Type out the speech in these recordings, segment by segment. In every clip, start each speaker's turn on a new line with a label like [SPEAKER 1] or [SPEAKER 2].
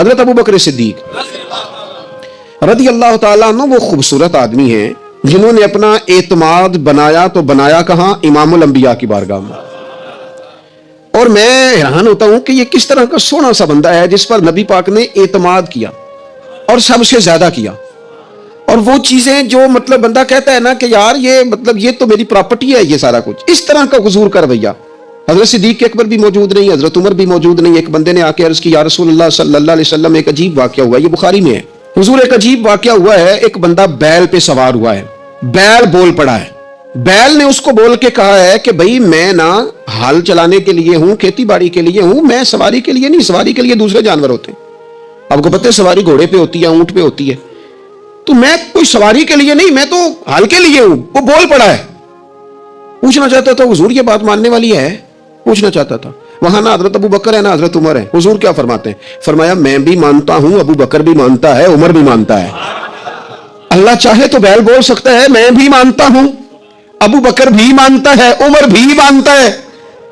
[SPEAKER 1] حضرت ابو بکر صدیق رضی اللہ تعالیٰ عنہ وہ خوبصورت آدمی ہیں جنہوں نے اپنا اعتماد بنایا تو بنایا کہاں؟ امام الانبیاء کی بارگاہ میں. اور میں حیران ہوتا ہوں کہ یہ کس طرح کا سونا سا بندہ ہے جس پر نبی پاک نے اعتماد کیا اور سب سے زیادہ کیا. اور وہ چیزیں جو مطلب بندہ کہتا ہے نا کہ یار یہ مطلب یہ تو میری پراپرٹی ہے یہ سارا کچھ، اس طرح کا حضور کا رویہ. حضرت صدیق اکبر بھی موجود نہیں، حضرت عمر بھی موجود نہیں. ایک بندے نے آ کے عرض کی یا رسول اللہ صلی اللہ علیہ وسلم ایک عجیب واقعہ ہوا، یہ بخاری میں ہے. حضور ایک عجیب واقعہ ہوا ہے، ایک بندہ بیل پہ سوار ہوا ہے، بیل بول پڑا ہے. بیل نے اس کو بول کے کہا ہے کہ بھائی میں نا ہل چلانے کے لیے ہوں، کھیتی باڑی کے لیے ہوں، میں سواری کے لیے نہیں. سواری کے لیے دوسرے جانور ہوتے ہیں، آپ کو پتہ ہے سواری گھوڑے پہ ہوتی ہے، اونٹ پہ ہوتی ہے. تو میں کوئی سواری کے لیے نہیں، میں تو ہل کے لیے ہوں. وہ بول پڑا ہے. پوچھنا چاہتا تھا حضور یہ بات ماننے والی ہے؟ پوچھنا چاہتا تھا. وہاں نہ حضرت ابو بکر ہے نہ حضرت عمر ہے. حضور کیا فرماتے ہیں؟ فرمایا میں بھی مانتا ہوں، ابو بکر بھی مانتا ہے، عمر بھی مانتا ہے. اللہ چاہے تو بیل بول سکتا ہے، میں بھی مانتا ہوں، ابو بکر بھی مانتا ہے، عمر بھی مانتا ہے.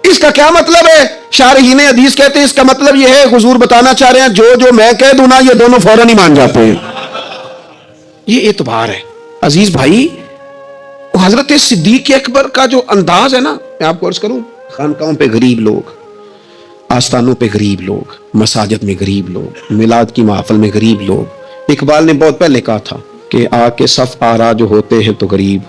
[SPEAKER 1] اس کا کیا مطلب ہے؟ شارحین حدیث کہتے ہیں اس کا مطلب یہ ہے حضور بتانا چاہ رہے ہیں جو میں کہہ دوں نا یہ دونوں فوراً ہی مان جاتے ہیں. یہ اعتبار ہے عزیز بھائی. حضرت صدیق اکبر کا جو انداز ہے نا، میں آپ کو عرض کروں، خانقاہوں پہ غریب لوگ، آستانوں پہ غریب لوگ، مساجد میں غریب لوگ، میلاد کی محفل میں غریب لوگ. اقبال نے بہت پہلے کہا تھا کہ آ کے صف آرا جو ہوتے ہیں تو غریب،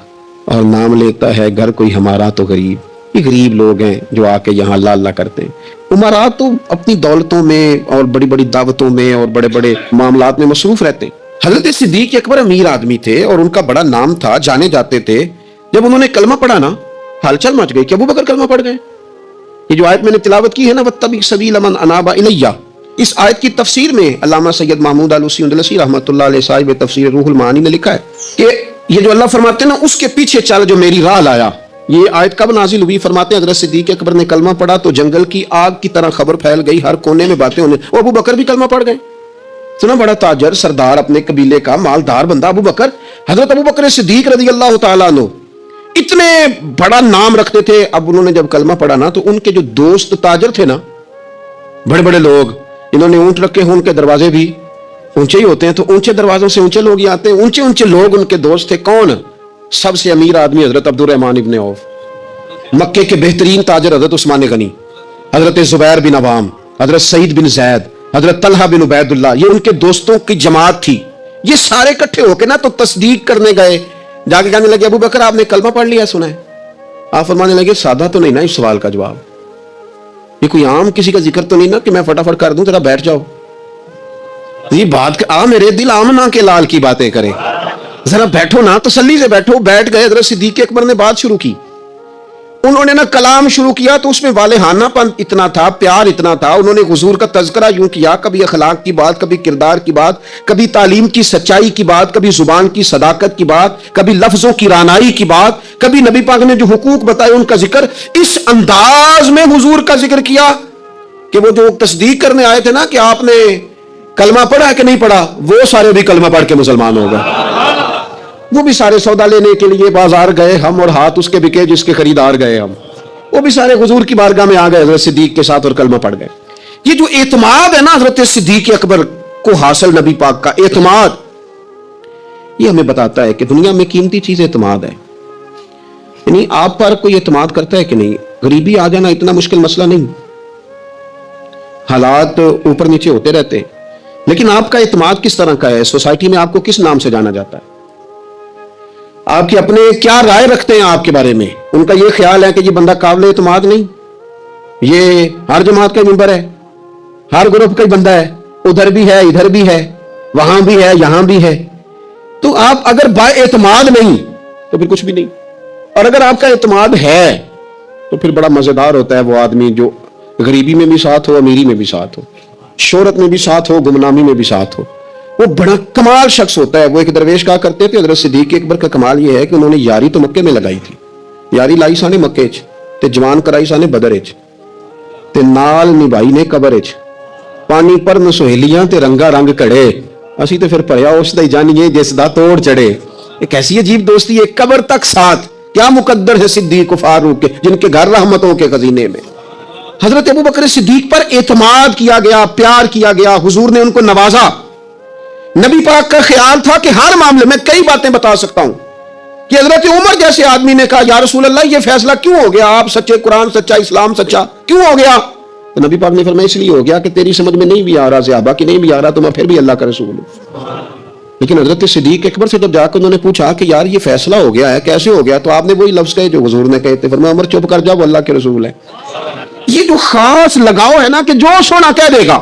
[SPEAKER 1] اور نام لیتا ہے گھر کوئی ہمارا تو غریب. یہ غریب لوگ ہیں جو آ کے یہاں اللہ اللہ کرتے ہیں. عمرا تو اپنی دولتوں میں اور بڑی بڑی دعوتوں میں اور بڑے بڑے معاملات میں مصروف رہتے ہیں. حضرت صدیق اکبر امیر آدمی تھے اور ان کا بڑا نام تھا، جانے جاتے تھے. جب انہوں نے کلمہ پڑھا نا ہلچل مچ گئی کہ ابو بکر کلمہ پڑھ گئے. یہ جو آیت میں نے تلاوت کی ہے نا وَاتَّبِعْ سَبِيلَ مَنْ أَنَابَ إِلَيَّ، اس آیت کی تفسیر میں علامہ سید محمود آلوسی اندلسی رحمۃ اللہ علیہ صاحب تفسیر روح المعانی میں لکھا ہے کہ یہ جو اللہ فرماتے ہیں نا اس کے پیچھے چل جو میری راہ لایا. یہ آیت کب نازل ہوئی؟ فرماتے ہیں حضرت صدیق اکبر نے کلمہ پڑھا تو جنگل کی آگ کی طرح خبر پھیل گئی، ہر کونے میں باتیں ہونے. ابو بکر بھی کلمہ پڑھ گئے. اتنا بڑا تاجر، سردار، اپنے قبیلے کا مالدار بندہ ابو بکر، حضرت ابو بکر صدیق رضی اللہ تعالیٰ عنہ اتنے بڑا نام رکھتے تھے. اب انہوں نے جب کلمہ پڑھا نا تو ان کے جو دوست تاجر تھے نا، بڑے بڑے لوگ، انہوں نے اونٹ رکھے ہوں، ان کے دروازے بھی اونچے ہی ہوتے ہیں تو اونچے دروازوں سے اونچے لوگ ہی آتے ہیں. اونچے اونچے لوگ ان کے دوست تھے. کون؟ سب سے امیر آدمی حضرت عبد الرحمن ابن عوف، مکے کے بہترین تاجر حضرت عثمان غنی، حضرت زبیر بن عوام، حضرت سعید بن زید، حضرت طلحہ بن عبید اللہ. یہ ان کے دوستوں کی جماعت تھی. یہ سارے اکٹھے ہو کے نا تو تصدیق کرنے گئے. جا کے کہنے لگے ابو بکر آپ نے کلمہ پڑھ لیا سنا ہے؟ آپ فرمانے لگے سادہ تو نہیں نا اس سوال کا جواب، یہ کوئی عام کسی کا ذکر تو نہیں نا کہ میں فٹافٹ کر دوں، ذرا بیٹھ جاؤ. یہ بات میرے دل آمنا کے لال کی باتیں کریں، ذرا بیٹھو نا، تسلی سے بیٹھو. بیٹھ گئے. حضرت صدیق اکبر نے بات شروع کی. انہوں نے نا کلام شروع کیا تو اس میں والہانہ پن اتنا تھا، پیار اتنا تھا. انہوں نے حضور کا تذکرہ یوں کیا، کبھی اخلاق کی بات، کبھی کردار کی بات، کبھی تعلیم کی سچائی کی بات، کبھی زبان کی صداقت کی بات، کبھی لفظوں کی رانائی کی بات، کبھی نبی پاک نے جو حقوق بتائے ان کا ذکر. اس انداز میں حضور کا ذکر کیا کہ وہ جو تصدیق کرنے آئے تھے نا کہ آپ نے کلمہ پڑھا ہے کہ نہیں پڑھا، وہ سارے بھی کلمہ پڑھ کے مسلمان ہو گئے. وہ بھی سارے سودا لینے کے لیے بازار گئے ہم، اور ہاتھ اس کے بکے جس کے خریدار گئے ہم. وہ بھی سارے حضور کی بارگاہ میں آ گئے حضرت صدیق کے ساتھ اور کلمہ پڑھ گئے. یہ جو اعتماد ہے نا حضرت صدیق اکبر کو حاصل نبی پاک کا اعتماد، یہ ہمیں بتاتا ہے کہ دنیا میں قیمتی چیز اعتماد ہے. یعنی آپ پر کوئی اعتماد کرتا ہے کہ نہیں؟ غریبی آ جانا اتنا مشکل مسئلہ نہیں، حالات اوپر نیچے ہوتے رہتے ہیں، لیکن آپ کا اعتماد کس طرح کا ہے؟ سوسائٹی میں آپ کو کس نام سے جانا جاتا ہے؟ آپ کے اپنے کیا رائے رکھتے ہیں آپ کے بارے میں؟ ان کا یہ خیال ہے کہ یہ بندہ قابل اعتماد نہیں، یہ ہر جماعت کا ممبر ہے، ہر گروپ کا ہی بندہ ہے، ادھر بھی ہے ادھر بھی ہے، وہاں بھی ہے یہاں بھی ہے. تو آپ اگر با اعتماد نہیں تو پھر کچھ بھی نہیں. اور اگر آپ کا اعتماد ہے تو پھر بڑا مزیدار ہوتا ہے وہ آدمی جو غریبی میں بھی ساتھ ہو، امیری میں بھی ساتھ ہو، شہرت میں بھی ساتھ ہو، گمنامی میں بھی ساتھ ہو. وہ بڑا کمال شخص ہوتا ہے. وہ ایک درویش کہا کرتے تھے حضرت صدیق اکبر کا کمال یہ ہے کہ انہوں نے یاری تو مکے میں لگائی تھی، یاری لائی سانے مکے چ تے جوان کرائی سانے بدر چ تے نال نبھائی نے قبر چ پانی پر نسہیلیاں تے رنگا رنگ کڑے اسی تے پھر پریا اس دا ہی جانیے جس دا توڑ چڑھے. ایک ایسی عجیب دوستی ہے، قبر تک ساتھ. کیا مقدر ہے صدیق و فاروق کے جن کے گھر رحمتوں کے خزینے میں. حضرت ابو بکر صدیق پر اعتماد کیا گیا، پیار کیا گیا، حضور نے ان کو نوازا۔ نبی پاک کا خیال تھا کہ ہر معاملے میں کئی باتیں بتا سکتا ہوں کہ حضرت عمر جیسے آدمی نے کہا یا رسول اللہ یہ فیصلہ کیوں ہو گیا، آپ سچے، قرآن سچا، اسلام سچا، کیوں ہو گیا؟ تو نبی پاک نے فرمایا اس لیے ہو گیا کہ تیری سمجھ میں نہیں بھی آ رہا، صحابہ کی نہیں بھی آ رہا، تو میں پھر بھی اللہ کا رسول ہوں۔ لیکن حضرت صدیق اکبر سے جب جا کر انہوں نے پوچھا کہ یار یہ فیصلہ ہو گیا ہے، کیسے ہو گیا؟ تو آپ نے وہی لفظ کہے جو حضور نے کہے تھے، فرمایا عمر چپ کر جا، وہ اللہ کے رسول ہے۔ یہ جو خاص لگاؤ ہے نا کہ جو سونا کہہ دے گا،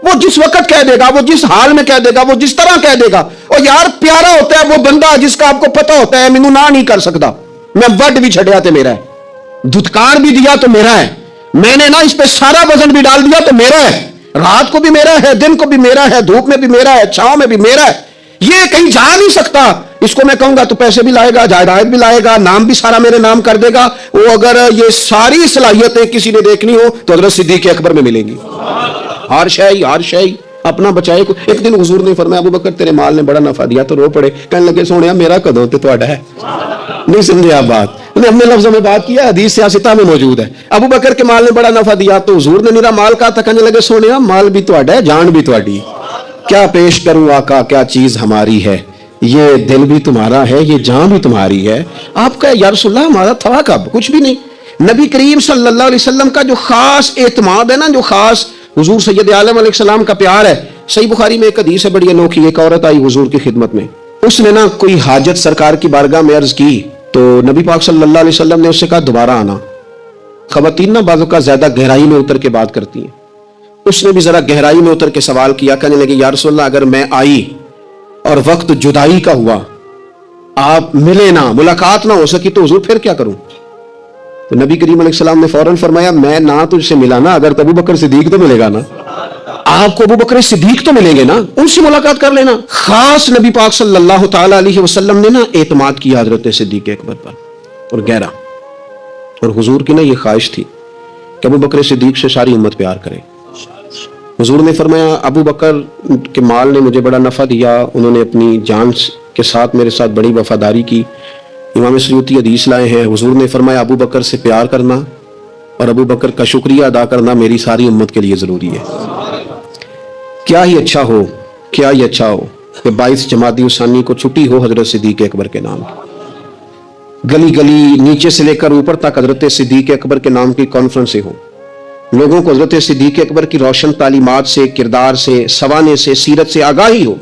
[SPEAKER 1] وہ جس وقت کہہ دے گا، وہ جس حال میں کہہ دے گا، وہ جس طرح کہہ دے گا، اور یار پیارا ہوتا ہے وہ بندہ جس کا آپ کو پتا ہوتا ہے مینوں نہ نہیں کر سکتا، میں وڈ بھی چھڑیا تو میرا ہے، دھتکار بھی دیا تو میرا ہے، میں نے نا اس پہ سارا وزن بھی ڈال دیا تو میرا ہے، رات کو بھی میرا ہے، دن کو بھی میرا ہے، دھوپ میں بھی میرا ہے، چھاؤں میں بھی میرا ہے، یہ کہیں جا نہیں سکتا۔ اس کو میں کہوں گا تو پیسے بھی لائے گا، جائیداد بھی لائے گا، نام بھی سارا میرے نام کر دے گا۔ وہ اگر یہ ساری صلاحیتیں کسی نے دیکھنی ہو تو حضرت صدیق اکبر میں ملیں گی۔ ہر شے اپنا بچائے کو۔ ایک دن حضور نے فرمایا ابو بکر تیرے مال نے بڑا نفع دیا، تو رو پڑے، کہنے لگے سونیا میرا کدوں تے تہاڈا ہے؟ نہیں سمجھے آپ بات؟ انہوں نے اپنے لفظوں میں بات کیا، حدیث سیاستہ میں موجود ہے۔ ابو بکر کے مال نے بڑا نفع دیا تو حضور نے میرا مال کہا تھا، کہنے لگے سونیا مال بھی تہاڈا ہے، جان بھی تہاڈی، کیا پیش کروں آقا، کیا چیز ہماری ہے، یہ دل بھی تمہارا ہے، یہ جان بھی تمہاری ہے۔ آپ کا یا رسول اللہ ہمارا تھا کب؟ کچھ بھی نہیں۔ نبی کریم صلی اللہ علیہ وسلم کا جو خاص اعتماد ہے نا، جو خاص حضور سید عالم علیہ السلام کا پیار ہے۔ صحیح بخاری میں ایک حدیث ہے بڑی انوکھی، ایک عورت آئی حضور کی خدمت میں، اس نے نا کوئی حاجت سرکار کی بارگاہ میں عرض کی، تو نبی پاک صلی اللہ علیہ وسلم نے اس سے کہا دوبارہ آنا۔ خواتین نا بعض اوقات زیادہ گہرائی میں اتر کے بات کرتی ہیں، اس نے بھی ذرا گہرائی میں اتر کے سوال کیا، کہنے لگے یا رسول اللہ اگر میں آئی اور وقت جدائی کا ہوا، آپ ملے نہ، ملاقات نہ ہو سکی، تو حضور پھر کیا کروں؟ تو نبی کریم علیہ السلام نے فوراً فرمایا میں نہ تجھ سے ملا نا، اگر تو ابو بکر صدیق تو ملے گا نا، آپ کو ابو بکر صدیق تو ملیں گے نا، ان سے ملاقات کر لینا۔ خاص نبی پاک صلی اللہ تعالی علیہ وسلم نے نا اعتماد کیا حضرت صدیق اکبر پر، اور گہرا، اور حضور کی نا یہ خواہش تھی کہ ابو بکر صدیق سے ساری امت پیار کرے۔ حضور نے فرمایا ابو بکر کے مال نے مجھے بڑا نفع دیا، انہوں نے اپنی جان کے ساتھ میرے ساتھ بڑی وفاداری کی۔ امام سیوطی حدیث لائے ہیں، حضور نے فرمایا ابو بکر سے پیار کرنا اور ابو بکر کا شکریہ ادا کرنا میری ساری امت کے لیے ضروری ہے۔ کیا ہی اچھا ہو کہ 22 جمادی الثانی کو چھٹی ہو حضرت صدیق اکبر کے نام کی، گلی گلی نیچے سے لے کر اوپر تک حضرت صدیق اکبر کے نام کی کانفرنسیں ہوں، لوگوں کو حضرت صدیق اکبر کی روشن تعلیمات سے، کردار سے، سوانے سے، سیرت سے آگاہی ہو۔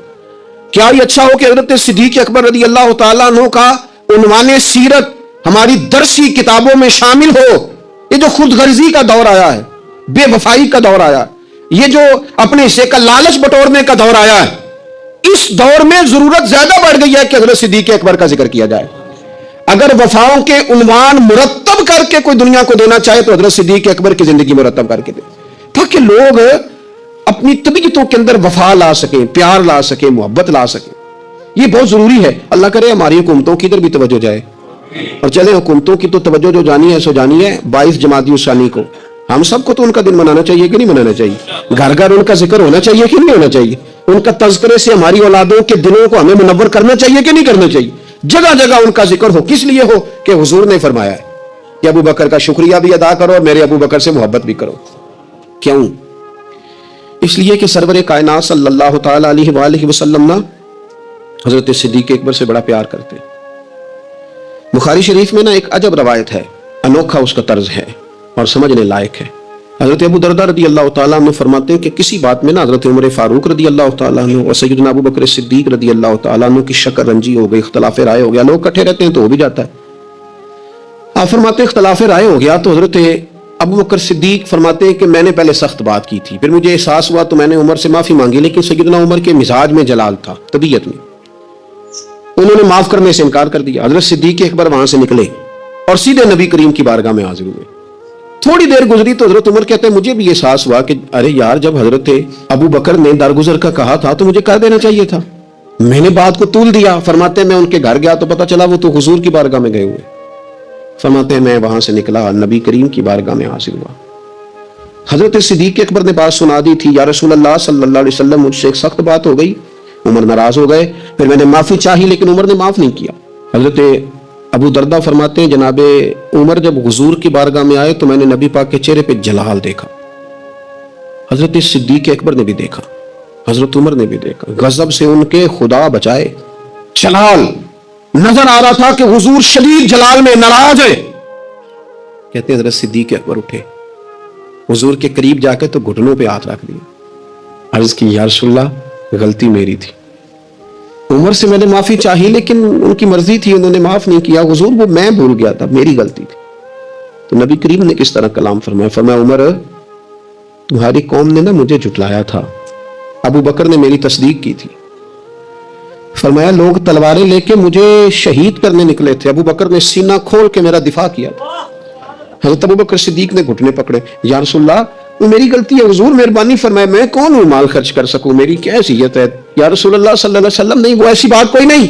[SPEAKER 1] کیا ہی اچھا ہو کہ حضرت صدیق اکبر رضی اللہ تعالیٰ عنہ کا عنوان سیرت ہماری درسی کتابوں میں شامل ہو۔ یہ جو خود غرضی کا دور آیا ہے، بے وفائی کا دور آیا ہے، یہ جو اپنے حصے کا لالچ بٹورنے کا دور آیا ہے، اس دور میں ضرورت زیادہ بڑھ گئی ہے کہ حضرت صدیق اکبر کا ذکر کیا جائے۔ اگر وفاؤں کے عنوان مرتب کر کے کوئی دنیا کو دینا چاہے تو حضرت صدیق اکبر کی زندگی مرتب کر کے دے، تاکہ لوگ اپنی طبیعتوں کے اندر وفا لا سکیں، پیار لا سکیں، محبت لا سکیں۔ یہ بہت ضروری ہے۔ اللہ کرے ہماری حکومتوں کی ادھر بھی توجہ جائے، اور چلے حکومتوں کی تو توجہ جو جانی ہے سو جانی ہے 22 جمادی الثانی کو ہم سب کو تو ان کا دن منانا چاہیے کہ نہیں منانا چاہیے؟ گھر گھر ان کا ذکر ہونا چاہیے کہ نہیں ہونا چاہیے؟ ان کا تذکرے سے ہماری اولادوں کے دلوں کو ہمیں منور کرنا چاہیے کہ نہیں کرنا چاہیے؟ جگہ جگہ ان کا ذکر ہو۔ کس لیے ہو؟ کہ حضور نے فرمایا ہے کہ ابو بکر کا شکریہ بھی ادا کرو اور میرے ابو بکر سے محبت بھی کرو۔ کیوں؟ اس لیے کہ سرور کائنات صلی اللہ تعالی علیہ وآلہ وسلم نا حضرت صدیق اکبر سے بڑا پیار کرتے۔ بخاری شریف میں نا ایک عجب روایت ہے، انوکھا اس کا طرز ہے اور سمجھنے لائق ہے۔ حضرت ابو دردہ رضی اللہ تعالیٰ عنہ فرماتے ہیں کہ کسی بات میں نا حضرت عمر فاروق رضی اللہ تعالیٰ عنہ اور سیدنا ابو بکر صدیق رضی اللہ تعالیٰ عنہ کی شکر رنجی ہو گئی، اختلاف رائے ہو گیا۔ لوگ کٹھے رہتے ہیں تو ہو بھی جاتا ہے۔ آپ فرماتے ہیں اختلاف رائے ہو گیا تو حضرت ابو بکر صدیق فرماتے ہیں کہ میں نے پہلے سخت بات کی تھی، پھر مجھے احساس ہوا تو میں نے عمر سے معافی مانگی، لیکن سیدنا عمر کے مزاج میں جلال تھا، طبیعت میں، انہوں نے معاف کرنے سے انکار کر دیا۔ حضرت صدیق اکبر وہاں سے نکلے اور سیدھے نبی کریم کی بارگاہ میں حاضر ہوئے۔ تھوڑی دیر گزری تو حضرت عمر کہتے ہیں مجھے بھی احساس ہوا کہ ارے یار جب حضرت ابو بکر نے درگزر کا کہا تھا تو مجھے کر دینا چاہیے تھا، میں نے بات کو طول دیا۔ فرماتے ہیں میں ان کے گھر گیا تو پتا چلا وہ تو حضور کی بارگاہ میں گئے ہوئے۔ فرماتے ہیں میں وہاں سے نکلا، نبی کریم کی بارگاہ میں حاضر ہوا۔ حضرت صدیق اکبر نے بات سنا دی تھی، یا رسول اللہ صلی اللہ علیہ وسلم مجھ سے ایک سخت بات ہو گئی۔ عمر ناراض ہو گئے، پھر میں نے معافی چاہی لیکن عمر نے معاف نہیں کیا۔ حضرت ابو دردہ فرماتے ہیں جناب عمر جب حضور کی بارگاہ میں آئے تو میں نے نبی پاک کے چہرے پہ جلال دیکھا، حضرت صدیق اکبر نے بھی دیکھا، حضرت عمر نے بھی دیکھا، غضب سے ان کے خدا بچائے جلال نظر آ رہا تھا کہ حضور شدید جلال میں ناراض ہے۔ کہتے ہیں حضرت صدیق اکبر اٹھے، حضور کے قریب جا کے تو گھٹنوں پہ ہاتھ رکھ دیا، عرض کی یا رسول اللہ غلطی میری تھی، عمر سے میں نے معافی چاہی لیکن ان کی مرضی تھی، انہوں نے معاف نہیں کیا، حضور وہ میں بھول گیا تھا، میری غلطی تھی۔ تو نبی کریم نے کس طرح کلام فرمایا، فرمایا عمر تمہاری قوم نے نا مجھے جھٹلایا تھا، ابو بکر نے میری تصدیق کی تھی، فرمایا لوگ تلواریں لے کے مجھے شہید کرنے نکلے تھے، ابو بکر نے سینہ کھول کے میرا دفاع کیا تھا۔ حضرت ابو بکر صدیق نے گھٹنے پکڑے، یا رسول اللہ وہ میری غلطی ہے، حضور مہربانی فرمائے، میں کون ہوں مال خرچ کر سکوں، میری کیا حیثیت ہے، یا رسول اللہ صلی اللہ علیہ وسلم نہیں وہ ایسی بات کوئی نہیں۔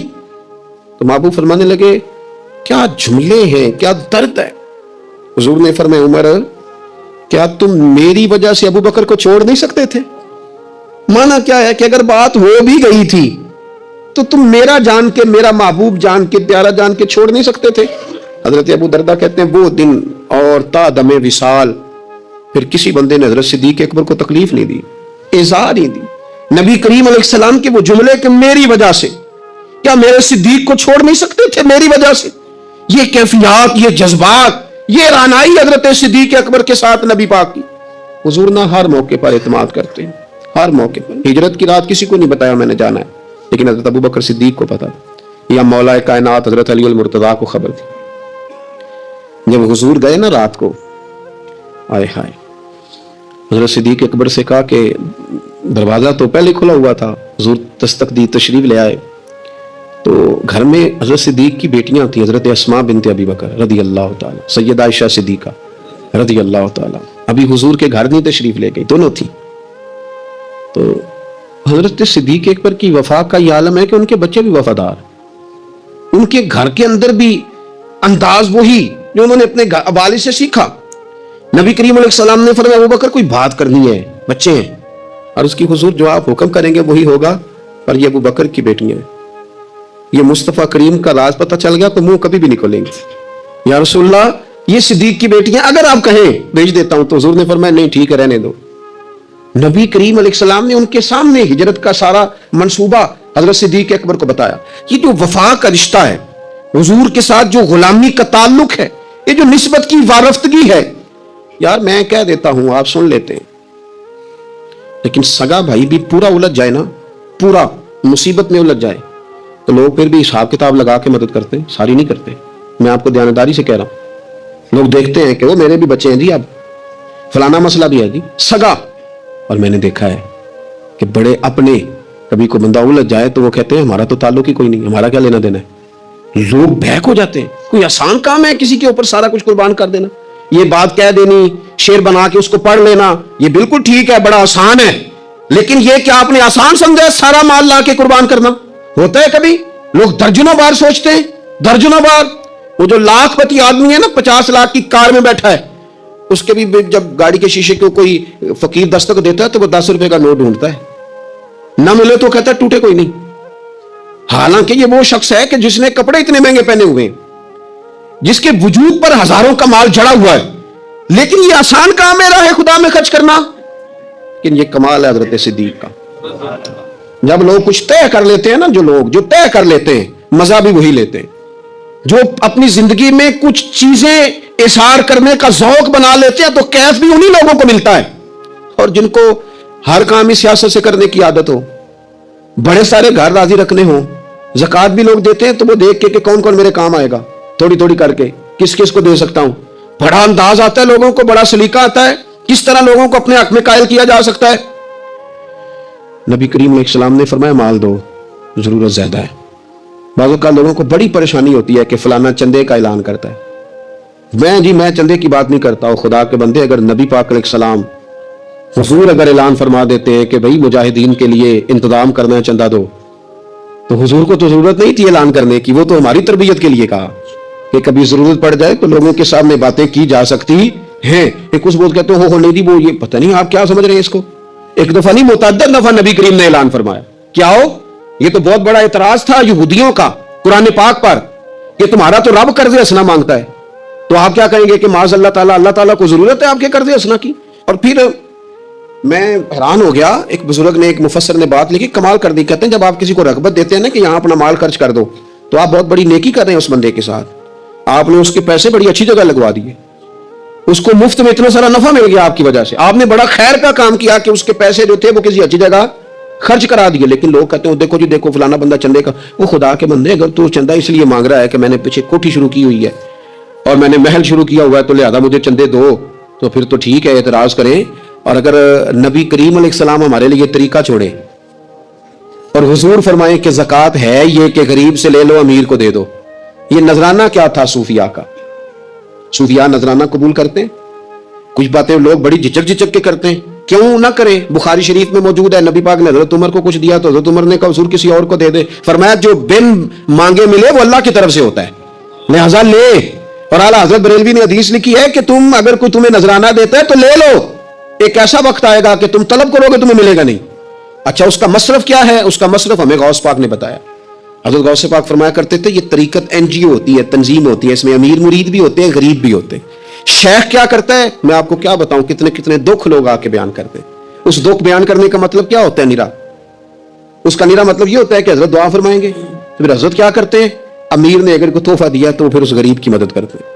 [SPEAKER 1] تو محبوب فرمانے لگے کیا جملے ہیں، کیا درد ہے۔ حضور نے فرمایا عمر کیا تم میری وجہ سے ابو بکر کو چھوڑ نہیں سکتے تھے؟ مانا کیا ہے کہ اگر بات ہو بھی گئی تھی تو تم میرا جان کے، میرا محبوب جان کے، پیارا جان کے چھوڑ نہیں سکتے تھے۔ حضرت ابو دردہ کہتے ہیں وہ دن اور تا دم وصال پھر کسی بندے نے حضرت صدیق اکبر کو تکلیف نہیں دی، ایذا نہیں دی۔ نبی کریم علیہ السلام کے وہ جملے کہ میری وجہ سے، کیا میرے صدیق کو چھوڑ نہیں سکتے تھے میری وجہ سے؟ یہ کیفیات، یہ جذبات، یہ رعنائی حضرت صدیق اکبر کے ساتھ نبی پاک کی۔ حضور نہ ہر موقع پر اعتماد کرتے ہیں، ہر موقع پر۔ ہجرت کی رات کسی کو نہیں بتایا میں نے جانا ہے، لیکن حضرت ابو بکر صدیق کو پتا تھا، یا مولا کائنات حضرت علی المرتضیٰ کو خبر تھی۔ جب حضور گئے نا رات کو، آئے ہائے، حضرت صدیق اکبر سے کہا کہ دروازہ تو پہلے کھلا ہوا تھا، حضور دستک دی، تشریف لے آئے، تو گھر میں حضرت صدیق کی بیٹیاں تھیں، حضرت اسماء بنت ابی بکر رضی اللہ تعالی، سیدہ عائشہ صدیقہ رضی اللہ تعالی، ابھی حضور کے گھر نہیں تشریف لے گئی، دونوں تھیں۔ تو حضرت صدیق اکبر کی وفا کا یہ عالم ہے کہ ان کے بچے بھی وفادار، ان کے گھر کے اندر بھی انداز وہی جو انہوں نے اپنے والد سے سیکھا۔ نبی کریم علیہ السلام نے فرمایا ابو بکر کوئی بات کرنی ہے، بچے ہیں، اور اس کی حضور جو آپ حکم کریں گے وہی ہوگا، اور یہ ابو بکر کی بیٹیاں ہیں، یہ مصطفیٰ کریم کا راز پتہ چل گیا تو منہ کبھی بھی نہیں کھولیں گے۔ یا رسول اللہ یہ صدیق کی بیٹیاں اگر آپ کہیں بھیج دیتا ہوں، تو حضور نے فرمایا نہیں ٹھیک ہے رہنے دو۔ نبی کریم علیہ السلام نے ان کے سامنے ہجرت کا سارا منصوبہ حضرت صدیق اکبر کو بتایا۔ یہ جو وفا کا رشتہ ہے، حضور کے ساتھ جو غلامی کا تعلق ہے، یہ جو نسبت کی وارفتگی ہے، یار میں کہہ دیتا ہوں آپ سن لیتے ہیں، لیکن سگا بھائی بھی پورا الجھ جائے نا، پورا مصیبت میں الجھ جائے، تو لوگ پھر بھی حساب کتاب لگا کے مدد کرتے ہیں، ساری نہیں کرتے۔ میں آپ کو دیانتداری سے کہہ رہا ہوں، لوگ دیکھتے ہیں کہ وہ میرے بھی بچے ہیں جی، اب فلانا مسئلہ بھی ہے جی، سگا۔ اور میں نے دیکھا ہے کہ بڑے اپنے، کبھی کو بندہ الجھ جائے تو وہ کہتے ہیں ہمارا تو تعلق ہی کوئی نہیں، ہمارا کیا لینا دینا ہے۔ لوگ بہک ہو جاتے ہیں، کوئی آسان کام ہے کسی کے اوپر سارا کچھ قربان کر دینا، یہ بات کہہ دینی، شعر بنا کے اس کو پڑھ لینا، یہ بالکل ٹھیک ہے، بڑا آسان ہے، لیکن یہ کیا آپ نے آسان سمجھا سارا مال لا کے قربان کرنا؟ ہوتا ہے کبھی؟ لوگ درجنوں بار سوچتے ہیں، درجنوں بار۔ وہ جو لاکھ پتی آدمی ہے نا، 50 لاکھ کی کار میں بیٹھا ہے، اس کے بھی جب گاڑی کے شیشے کو کوئی فقیر دستک دیتا ہے تو وہ 10 روپے کا نوٹ ڈھونڈتا ہے، نہ ملے تو کہتا ہے ٹوٹے کوئی نہیں۔ حالانکہ یہ وہ شخص ہے کہ جس نے کپڑے اتنے مہنگے پہنے ہوئے ہیں، جس کے وجود پر ہزاروں کا مال جڑا ہوا ہے، لیکن یہ آسان کام ہے راہ خدا میں خرچ کرنا۔ لیکن یہ کمال ہے حضرت صدیق کا، جب لوگ کچھ طے کر لیتے ہیں نا، جو طے کر لیتے ہیں مزہ بھی وہی لیتے ہیں، جو اپنی زندگی میں کچھ چیزیں اظہار کرنے کا ذوق بنا لیتے ہیں تو کیف بھی انہی لوگوں کو ملتا ہے۔ اور جن کو ہر کام ہی سیاست سے کرنے کی عادت ہو، بڑے سارے گھر راضی رکھنے ہوں، زکوٰۃ بھی لوگ دیتے ہیں تو وہ دیکھ کے کہ کون کون میرے کام آئے گا، تھوڑی تھوڑی کر کے کس کس کو دے سکتا ہوں، بڑا انداز آتا ہے لوگوں کو، بڑا سلیقہ آتا ہے کس طرح لوگوں کو اپنے حق میں قائل کیا جا سکتا ہے۔ نبی کریم علیہ السلام نے فرمایا مال دو، ضرورت زیادہ ہے۔ بعض اوقات لوگوں کو بڑی پریشانی ہوتی ہے کہ فلانا چندے کا اعلان کرتا ہے، میں چندے کی بات نہیں کرتا ہوں۔ خدا کے بندے، اگر نبی پاک علیہ السلام حضور اگر اعلان فرما دیتے ہیں کہ بھئی مجاہدین کے لیے انتظام کرنا ہے، چندہ دو، تو حضور کو تو ضرورت نہیں تھی اعلان کرنے کی، وہ تو ہماری تربیت کے لیے کہا کہ کبھی ضرورت پڑ جائے تو لوگوں کے سامنے باتیں کی جا سکتی ہیں۔ ایک اس بول کہتے ہو نہیں دی، وہ یہ پتہ نہیں آپ کیا سمجھ رہے ہیں اس کو۔ ایک دفعہ نہیں، متعدد دفعہ نبی کریم نے اعلان فرمایا، کیا ہو؟ یہ تو بہت بڑا اعتراض تھا یہودیوں کا قرآن پاک پر کہ تمہارا تو رب قرض حسنہ مانگتا ہے، تو آپ کیا کہیں گے کہ معاذ اللہ تعالیٰ کو ضرورت ہے آپ کے قرض حسنہ کی؟ اور پھر میں حیران ہو گیا، ایک بزرگ نے، ایک مفسر نے بات لکھی، کمال کر دی. کہتے ہیں جب آپ کسی کو رغبت دیتے ہیں نا کہ یہاں اپنا مال خرچ کر دو، تو آپ بہت بڑی نیکی کر رہے ہیں اس بندے کے ساتھ. آپ نے اس کے پیسے بڑی اچھی جگہ لگوا دیے، اس کو مفت میں اتنا سارا نفع مل گیا آپ کی وجہ سے. آپ نے بڑا خیر کا کام کیا کہ اس کے پیسے جو تھے وہ کسی اچھی جگہ خرچ کرا دیے. لیکن لوگ کہتے ہیں دیکھو جی دیکھو فلانا بندہ چندے کا. وہ خدا کے بندے، اگر تو چندہ اس لیے مانگ رہا ہے کہ میں نے پیچھے کوٹھی شروع کی ہوئی ہے اور میں نے محل شروع کیا ہوا ہے تو لہذا مجھے چندے دو، تو پھر تو ٹھیک ہے، اعتراض کریں. اور اگر نبی کریم علیہ السلام ہمارے لیے طریقہ چھوڑے اور حضور فرمائیں کہ زکوٰۃ ہے یہ کہ غریب سے لے لو امیر کو دے دو، یہ نذرانہ کیا تھا صوفیاء کا؟ صوفیاء نذرانہ قبول کرتے ہیں؟ کچھ باتیں لوگ بڑی جھجک کے کرتے ہیں، کیوں نہ کریں؟ بخاری شریف میں موجود ہے، نبی پاک نے حضرت عمر کو کچھ دیا تو حضرت عمر نے کہا حضور کسی اور کو دے دے. فرمایا جو بن مانگے ملے وہ اللہ کی طرف سے ہوتا ہے، لہذا لے. اور اعلیٰ حضرت بریلوی نے حدیث لکھی ہے کہ تم اگر کوئی تمہیں نذرانہ دیتا ہے تو لے لو، ایک ایسا وقت آئے گا کہ تم طلب کرو گے تمہیں ملے گا نہیں. اچھا اس کا مصرف کیا ہے؟ اس کا مصرف ہمیں غوث پاک نے بتایا. حضرت غوث پاک فرمایا کرتے تھے یہ طریقت NGO ہوتی ہے، تنظیم ہوتی ہے، اس میں امیر مرید بھی ہوتے ہیں، غریب بھی ہوتے ہیں. شیخ کیا کرتا ہے میں آپ کو کیا بتاؤں، کتنے دکھ لوگ آ کے بیان کرتے ہیں. اس دکھ بیان کرنے کا مطلب کیا ہوتا ہے؟ نیرا اس کا نیرا مطلب یہ ہوتا ہے کہ حضرت دعا فرمائیں گے. تو پھر حضرت کیا کرتے ہیں؟ امیر نے اگر کوئی تحفہ دیا تو پھر اس غریب کی مدد کرتے ہیں.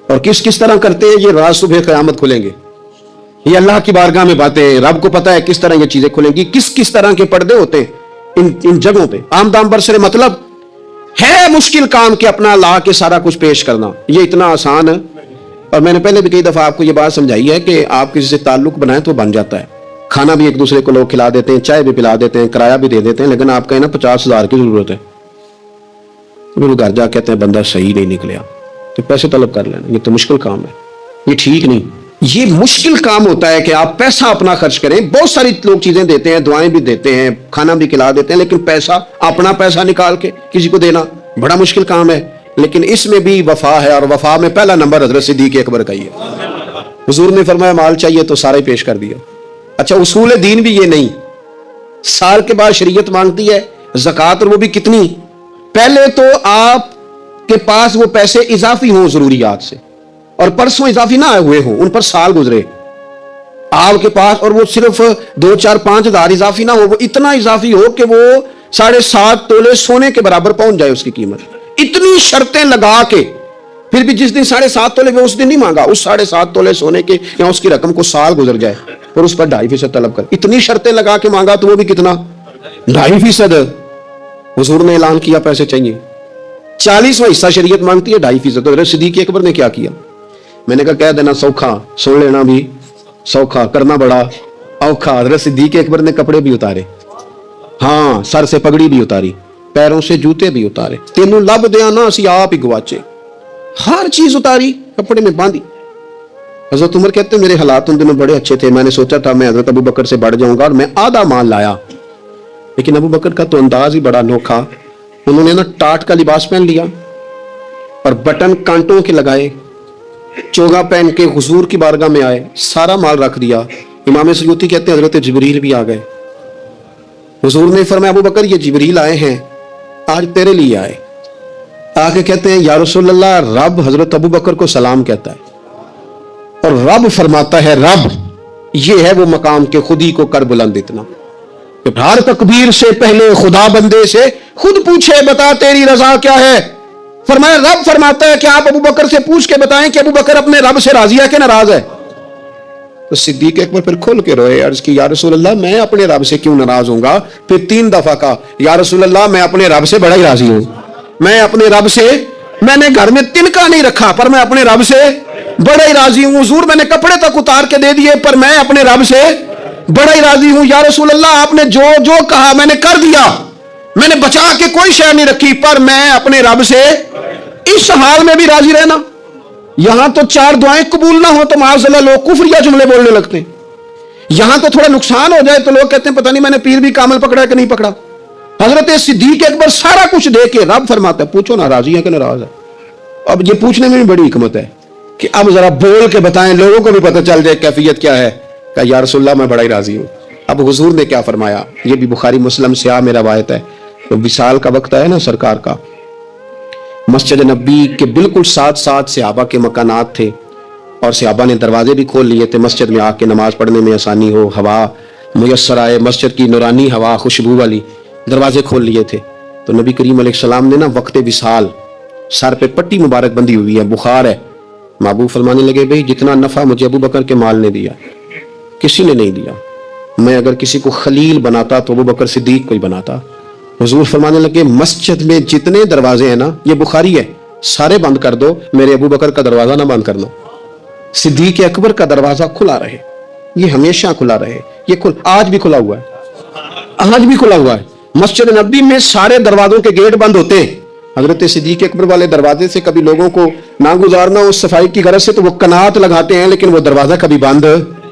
[SPEAKER 1] اور کس طرح کرتے ہیں؟ یہ راز صبح قیامت کھلیں گے، یہ اللہ کی بارگاہ میں باتیں، رب کو پتا ہے کس طرح یہ چیزیں کھلیں گی، کس طرح کے پردے ہوتے ہیں ان جگہوں پہ. عام دام برسر مطلب ہے مشکل کام کہ اپنا لا کے سارا کچھ پیش کرنا، یہ اتنا آسان ہے. اور میں نے پہلے بھی کئی دفعہ آپ کو یہ بات سمجھائی ہے کہ آپ کسی سے تعلق بنائیں تو بن جاتا ہے. کھانا بھی ایک دوسرے کو لوگ کھلا دیتے ہیں، چائے بھی پلا دیتے ہیں، کرایہ بھی دے دیتے ہیں، لیکن آپ کہیں نا 50,000 کی ضرورت ہے، پھر گھر جا کہتے ہیں بندہ صحیح نہیں نکلیا، تو پیسے طلب کر لینا. یہ تو مشکل کام ہے، یہ ٹھیک نہیں. یہ مشکل کام ہوتا ہے کہ آپ پیسہ اپنا خرچ کریں. بہت ساری لوگ چیزیں دیتے ہیں، دعائیں بھی دیتے ہیں، کھانا بھی کھلا دیتے ہیں، لیکن پیسہ، اپنا پیسہ نکال کے کسی کو دینا بڑا مشکل کام ہے. لیکن اس میں بھی وفا ہے، اور وفا میں پہلا نمبر حضرت صدیق اکبر کا ہی ہے. حضور نے فرمایا مال چاہیے تو سارا ہی پیش کر دیا. اچھا اصول دین بھی یہ نہیں، سال کے بعد شریعت مانگتی ہے زکوٰۃ، اور وہ بھی کتنی؟ پہلے تو آپ کے پاس وہ پیسے اضافی ہوں ضروریات سے، اور پرسوں اضافی نہ ہوئے ہوں، ان پر سال گزرے آپ کے پاس، اور وہ صرف 2, 4, 5 ہزار اضافی نہ ہو، وہ اتنا اضافی ہو کہ وہ 7.5 تولے سونے کے برابر پہنچ جائے اس کی قیمت. اتنی شرطیں لگا کے پھر بھی جس دن 7.5 تولے میں اس دن نہیں مانگا، اس 7.5 تولے سونے کے یا اس کی رقم کو سال گزر جائے اور اس پر 2.5% طلب کر. اتنی شرطیں لگا کے مانگا تو وہ بھی کتنا؟ 2.5%. حضور نے اعلان کیا پیسے چاہیے. 40واں حصہ شریعت مانگتی ہے 2.5%. حضرت صدیق اکبر نے کیا کیا؟ میں نے کہا کہہ دینا سوکھا، سن لینا بھی سوکھا، کرنا بڑا اوکھا. حضرت صدیق اکبر نے کپڑے بھی اتارے، ہاں سر سے پگڑی بھی اتاری، پیروں سے جوتے بھی اتارے. تینوں لب دیا نا اسی آپ ہی گواچے، ہر چیز اتاری، کپڑے میں باندھی. حضرت عمر کہتے ہیں میرے حالات ان دنوں بڑے اچھے تھے، میں نے سوچا تھا میں حضرت ابو بکر سے بڑھ جاؤں گا، اور میں آدھا مال لایا. لیکن ابو بکر کا تو انداز ہی بڑا انوکھا. انہوں نے نا ٹاٹ کا لباس پہن لیا اور بٹن کانٹوں کے لگائے، چوگا پہن کے حضور کی بارگاہ میں آئے، سارا مال رکھ دیا. امام سیوطی کہتے ہیں حضرت جبریل بھی آ گئے. حضور نے فرمایا ابو بکر یہ جبریل آئے ہیں، آج تیرے لیے آئے. آگے کہتے ہیں یا رسول اللہ، رب حضرت ابو بکر کو سلام کہتا ہے، اور رب فرماتا ہے رب یہ ہے وہ مقام کہ خود ہی کو کر بلند اتنا کہ ہر تکبیر سے پہلے خدا بندے سے خود پوچھے بتا تیری رضا کیا ہے. فرمایا رب فرماتا ہے کہ آپ ابو بکر سے پوچھ کے بتائیں کہ ابو بکر اپنے رب سے راضی ہے کہ ناراض ہے. تو صدیق اکبر پھر کھل کے روئے، عرض کی یا رسول اللہ میں اپنے رب سے کیوں ناراض ہوں گا. پھر 3 دفعہ کہا یا رسول اللہ میں اپنے رب سے بڑا ہی راضی ہوں، میں اپنے رب سے، میں نے گھر میں تنکا نہیں رکھا پر میں اپنے رب سے بڑا ہی راضی ہوں. حضور میں نے کپڑے تک اتار کے دے دیے پر میں اپنے رب سے بڑا ہی راضی ہوں. یا رسول اللہ آپ نے جو جو کہا میں نے کر دیا، میں نے بچا کے کوئی شے نہیں رکھی، پر میں اپنے رب سے اس حال میں بھی راضی رہنا. یہاں تو 4 دعائیں قبول نہ ہو تو معاذ اللہ لوگ کفریہ جملے بولنے لگتے ہیں. یہاں تو تھوڑا نقصان ہو جائے تو لوگ کہتے ہیں پتہ نہیں میں نے پیر بھی کامل پکڑا ہے کہ نہیں پکڑا. حضرت صدیق اکبر سارا کچھ دے کے رب فرماتا ہے پوچھو نا راضی ہے کہ ناراض ہے. اب یہ پوچھنے میں بھی بڑی حکمت ہے کہ اب ذرا بول کے بتائیں، لوگوں کو بھی پتہ چل جائے کیفیت کیا ہے. کہ یا رسول اللہ میں بڑا ہی راضی ہوں. اب حضور نے کیا فرمایا، یہ بھی بخاری مسلم سیاہ میں روایت ہے. تو وصال کا وقت ہے نا سرکار کا، مسجد نبی کے بالکل ساتھ ساتھ صحابہ کے مکانات تھے اور صحابہ نے دروازے بھی کھول لیے تھے مسجد میں آ کے نماز پڑھنے میں آسانی ہو، ہوا میسر آئے، مسجد کی نورانی ہوا خوشبو والی، دروازے کھول لیے تھے۔ تو نبی کریم علیہ السلام نے نا وقت وصال سر پہ پٹی مبارک بندھی ہوئی ہے، بخار ہے، محبوب فرمانے لگے بھئی جتنا نفع مجھے ابو بکر کے مال نے دیا کسی نے نہیں دیا، میں اگر کسی کو خلیل بناتا تو ابو بکر صدیق کو ہی بناتا۔ حضور فرمانے لگے مسجد میں جتنے دروازے ہیں نا، یہ بخاری ہے، سارے بند کر دو، میرے ابو بکر کا دروازہ نہ بند کرنا، صدیق اکبر کا دروازہ کھلا رہے، یہ ہمیشہ کھلا رہے، یہ آج بھی کھلا ہوا ہے، آج بھی کھلا ہوا ہے۔ مسجد نبی میں سارے دروازوں کے گیٹ بند ہوتے ہیں، حضرت صدیق اکبر والے دروازے سے کبھی لوگوں کو نہ گزارنا ہو صفائی کی غرض سے تو وہ کنات لگاتے ہیں، لیکن وہ دروازہ کبھی بند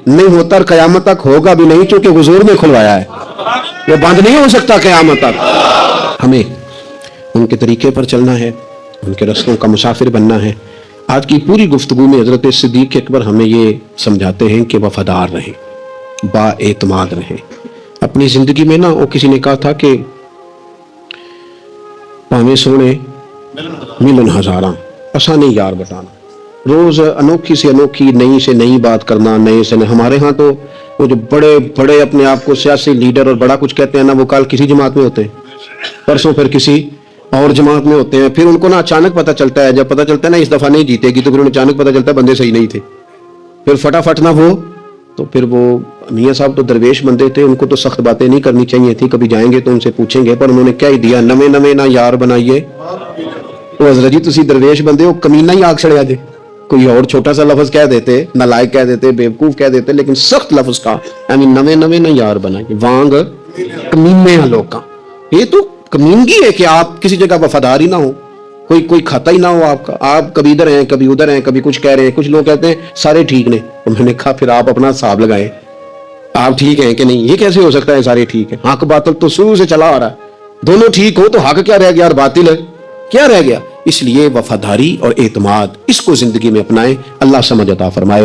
[SPEAKER 1] نہیں ہوتا اور قیامت تک ہوگا بھی نہیں، کیونکہ حضور نے کھلوایا ہے، وہ بند نہیں ہو سکتا قیامت تک۔ ہمیں ان کے طریقے پر چلنا ہے، ان کے رستوں کا مسافر بننا ہے۔ آج کی پوری گفتگو میں حضرت صدیق اکبر ہمیں یہ سمجھاتے ہیں کہ وفادار رہیں، با اعتماد رہیں اپنی زندگی میں۔ نا وہ کسی نے کہا تھا کہ پاویں سونے ملن ہزاراں اسا نہیں یار بتانا، روز انوکھی سے انوکھی نئی سے نئی بات کرنا، نئے سے نئے۔ ہمارے ہاں تو وہ جو بڑے بڑے اپنے آپ کو سیاسی لیڈر اور بڑا کچھ کہتے ہیں نا، وہ کل کسی جماعت میں ہوتے ہیں، پرسوں پھر کسی اور جماعت میں ہوتے ہیں، پھر ان کو نا اچانک پتہ چلتا ہے، جب پتہ چلتا ہے نا اس دفعہ نہیں جیتے گی تو پھر انہیں اچانک پتہ چلتا ہے بندے صحیح نہیں تھے، پھر فٹافٹ نہ وہ تو پھر وہ میاں صاحب تو درویش بندے تھے، ان کو تو سخت باتیں نہیں کرنی چاہیے تھی، کبھی جائیں گے تو ان سے پوچھیں گے، پر انہوں نے کیا ہی دیا، نویں نویں نہ یار بنائیے۔ وہ حضرت جی تسی درویش بندے ہو، کمینہ ہی آگ چڑھیا جے، کوئی اور چھوٹا سا لفظ کہہ دیتے، نالائق کہہ دیتے، بیوقوف کہہ دیتے، لیکن سخت لفظ کا یعنی نویں نویں نہ یار بنائیے، وانگ کمینے ہیں لوگ کا۔ یہ تو کمینگی ہے کہ آپ کسی جگہ وفادار ہی نہ ہو، کوئی کھاتا ہی نہ ہو آپ کا، آپ کبھی ادھر ہیں کبھی ادھر ہیں، کبھی کچھ کہہ رہے ہیں، کچھ لوگ کہتے ہیں سارے ٹھیک نے، میں نے کہا پھر آپ اپنا حساب لگائیں، آپ ٹھیک ہیں کہ نہیں؟ یہ کیسے ہو سکتا ہے سارے ٹھیک ہیں؟ حق باطل تو شروع سے چلا آ رہا ہے، دونوں ٹھیک ہو تو حق کیا رہ گیا اور باطل کیا رہ گیا؟ اس لیے وفاداری اور اعتماد اس کو زندگی میں اپنائیں، اللہ سمجھ عطا فرمائے۔